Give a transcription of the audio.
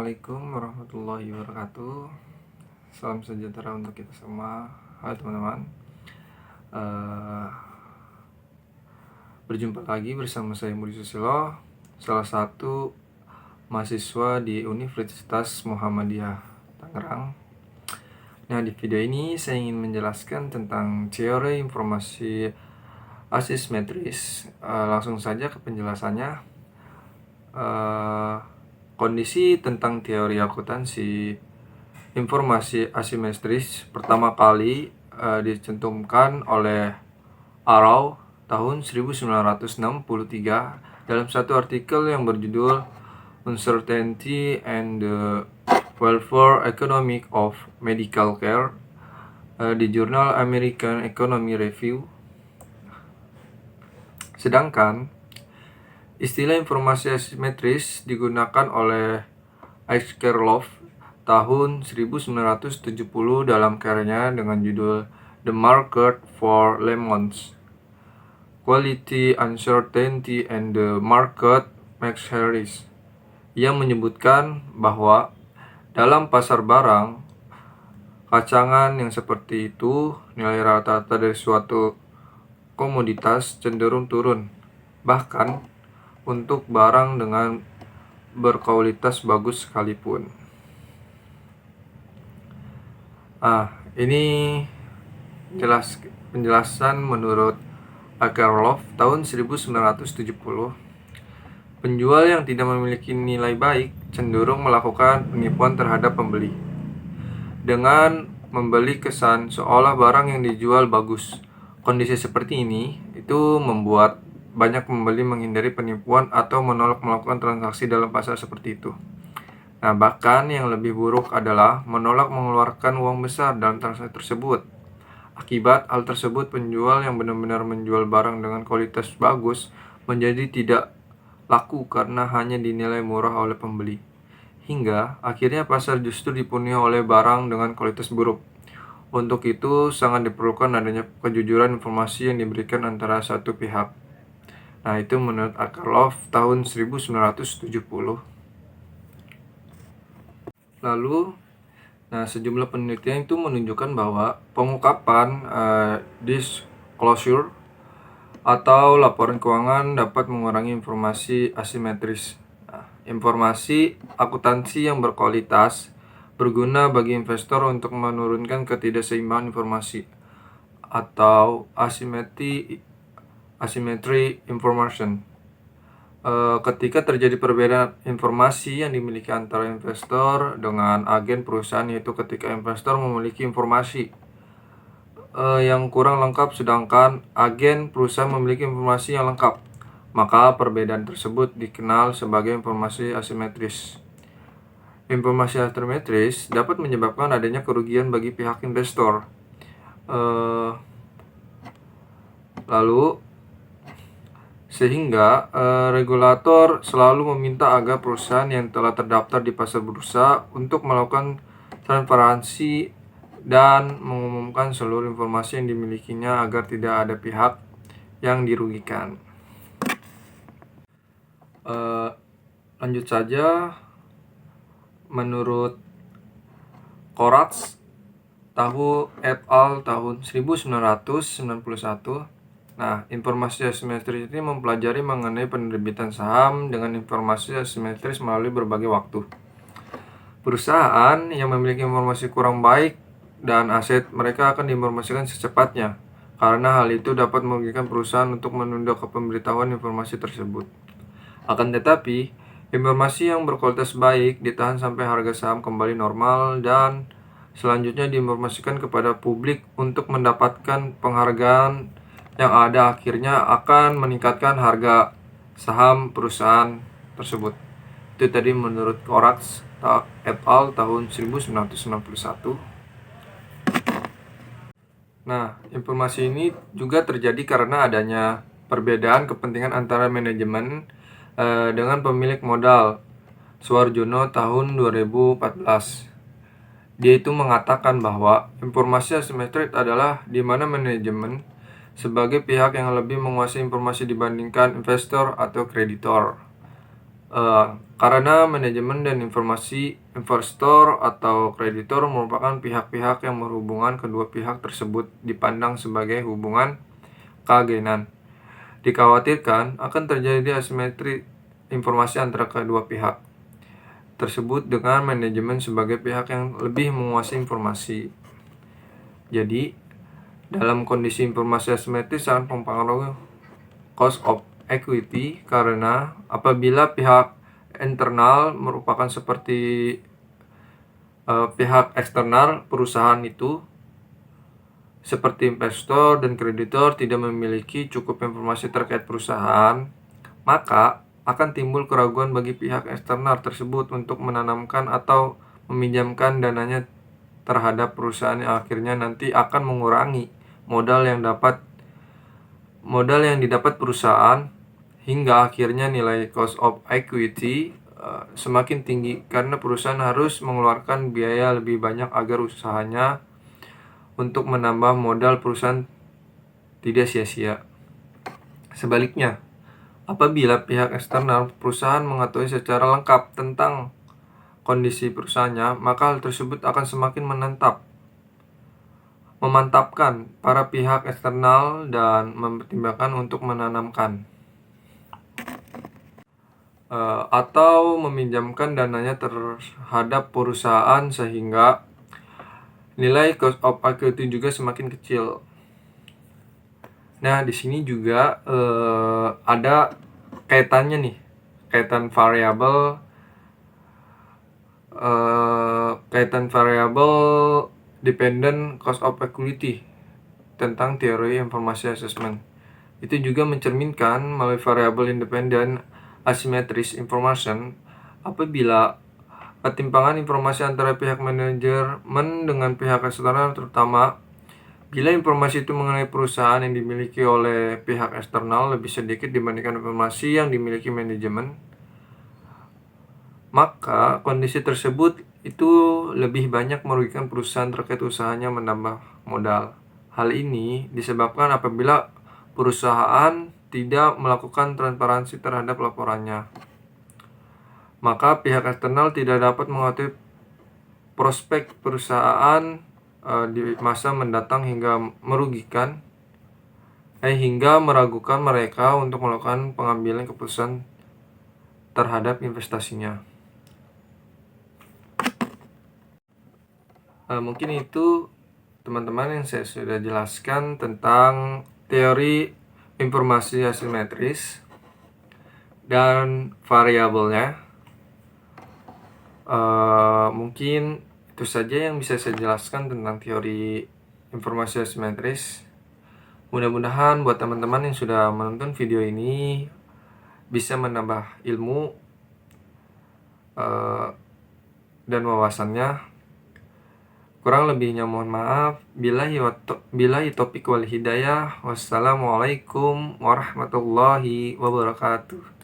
Assalamualaikum warahmatullahi wabarakatuh. Salam sejahtera untuk kita semua. Hai teman-teman. Berjumpa lagi bersama saya Budi Susilo, salah satu mahasiswa di Universitas Muhammadiyah Tangerang. Nah, di video ini saya ingin menjelaskan tentang teori informasi asimetris. Langsung saja ke penjelasannya. Kondisi tentang teori akuntansi informasi asimetris pertama kali dicantumkan oleh Arrow tahun 1963 dalam satu artikel yang berjudul Uncertainty and the Welfare Economic of Medical Care di jurnal American Economy Review. Sedangkan istilah informasi asimetris digunakan oleh Akerlof tahun 1970 dalam karyanya dengan judul The Market for Lemons, Quality, Uncertainty, and the Market Max Harris, yang menyebutkan bahwa dalam pasar barang kacangan yang seperti itu, nilai rata-rata dari suatu komoditas cenderung turun, bahkan untuk barang dengan berkualitas bagus sekalipun. Ini penjelasan menurut Akerlof tahun 1970. Penjual yang tidak memiliki nilai baik cenderung melakukan penipuan terhadap pembeli dengan membeli kesan seolah barang yang dijual bagus. Kondisi seperti ini itu membuat banyak pembeli menghindari penipuan atau menolak melakukan transaksi dalam pasar seperti itu. Nah, bahkan yang lebih buruk adalah menolak mengeluarkan uang besar dalam transaksi tersebut. Akibat hal tersebut, penjual yang benar-benar menjual barang dengan kualitas bagus menjadi tidak laku karena hanya dinilai murah oleh pembeli. Hingga akhirnya pasar justru dipenuhi oleh barang dengan kualitas buruk. Untuk itu, sangat diperlukan adanya kejujuran informasi yang diberikan antara satu pihak. Nah, itu menurut Akerlof tahun 1970. Lalu, sejumlah penelitian itu menunjukkan bahwa pengungkapan disclosure atau laporan keuangan dapat mengurangi informasi asimetris. Informasi akuntansi yang berkualitas berguna bagi investor untuk menurunkan ketidakseimbangan informasi atau asymmetry information. Ketika terjadi perbedaan informasi yang dimiliki antara investor dengan agen perusahaan, yaitu ketika investor memiliki informasi yang kurang lengkap sedangkan agen perusahaan memiliki informasi yang lengkap, maka perbedaan tersebut dikenal sebagai informasi asimetris. Informasi asimetris dapat menyebabkan adanya kerugian bagi pihak investor. Sehingga regulator selalu meminta agar perusahaan yang telah terdaftar di pasar bursa untuk melakukan transparansi dan mengumumkan seluruh informasi yang dimilikinya agar tidak ada pihak yang dirugikan. Lanjut saja, menurut Koratz et al. Tahun 1991, informasi asimetris ini mempelajari mengenai penerbitan saham dengan informasi asimetris melalui berbagai waktu. Perusahaan yang memiliki informasi kurang baik dan aset mereka akan diinformasikan secepatnya, karena hal itu dapat merugikan perusahaan untuk menunda kepemberitahuan informasi tersebut. Akan tetapi, informasi yang berkualitas baik ditahan sampai harga saham kembali normal dan selanjutnya diinformasikan kepada publik untuk mendapatkan penghargaan yang ada akhirnya akan meningkatkan harga saham perusahaan tersebut. Itu tadi menurut Koratz et al. Tahun 1991. Informasi ini juga terjadi karena adanya perbedaan kepentingan antara manajemen dengan pemilik modal. Suarjono tahun 2014. Dia itu mengatakan bahwa informasi asimetris adalah di mana manajemen sebagai pihak yang lebih menguasai informasi dibandingkan investor atau kreditor. Karena manajemen dan informasi investor atau kreditor merupakan pihak-pihak yang berhubungan, kedua pihak tersebut dipandang sebagai hubungan keagenan. Dikhawatirkan akan terjadi asimetri informasi antara kedua pihak tersebut dengan manajemen sebagai pihak yang lebih menguasai informasi. Jadi, dalam kondisi informasi asimetris sangat mempengaruhi cost of equity karena apabila pihak internal merupakan seperti pihak eksternal perusahaan itu seperti investor dan kreditor tidak memiliki cukup informasi terkait perusahaan, maka akan timbul keraguan bagi pihak eksternal tersebut untuk menanamkan atau meminjamkan dananya terhadap perusahaan yang akhirnya nanti akan mengurangi modal yang didapat perusahaan hingga akhirnya nilai cost of equity semakin tinggi karena perusahaan harus mengeluarkan biaya lebih banyak agar usahanya untuk menambah modal perusahaan tidak sia-sia. Sebaliknya, apabila pihak eksternal perusahaan mengetahui secara lengkap tentang kondisi perusahaannya, maka hal tersebut akan semakin memantapkan para pihak eksternal dan mempertimbangkan untuk menanamkan atau meminjamkan dananya terhadap perusahaan sehingga nilai cost of equity juga semakin kecil. Nah, di sini juga ada kaitannya nih, kaitan variable dependent cost of equity tentang teori informasi assessment. Itu juga mencerminkan melalui variable independent asymmetric information apabila ketimpangan informasi antara pihak manajemen dengan pihak eksternal, terutama bila informasi itu mengenai perusahaan yang dimiliki oleh pihak eksternal lebih sedikit dibandingkan informasi yang dimiliki manajemen, maka kondisi tersebut itu lebih banyak merugikan perusahaan terkait usahanya menambah modal. Hal ini disebabkan apabila perusahaan tidak melakukan transparansi terhadap laporannya, maka pihak eksternal tidak dapat mengetahui prospek perusahaan di masa mendatang hingga meragukan mereka untuk melakukan pengambilan keputusan terhadap investasinya. Mungkin itu teman-teman yang saya sudah jelaskan tentang teori informasi asimetris dan variabelnya. Mungkin itu saja yang bisa saya jelaskan tentang teori informasi asimetris. Mudah-mudahan buat teman-teman yang sudah menonton video ini bisa menambah ilmu dan wawasannya. Kurang lebihnya mohon maaf. Billahi taufiq wal hidayah. Wassalamualaikum warahmatullahi wabarakatuh.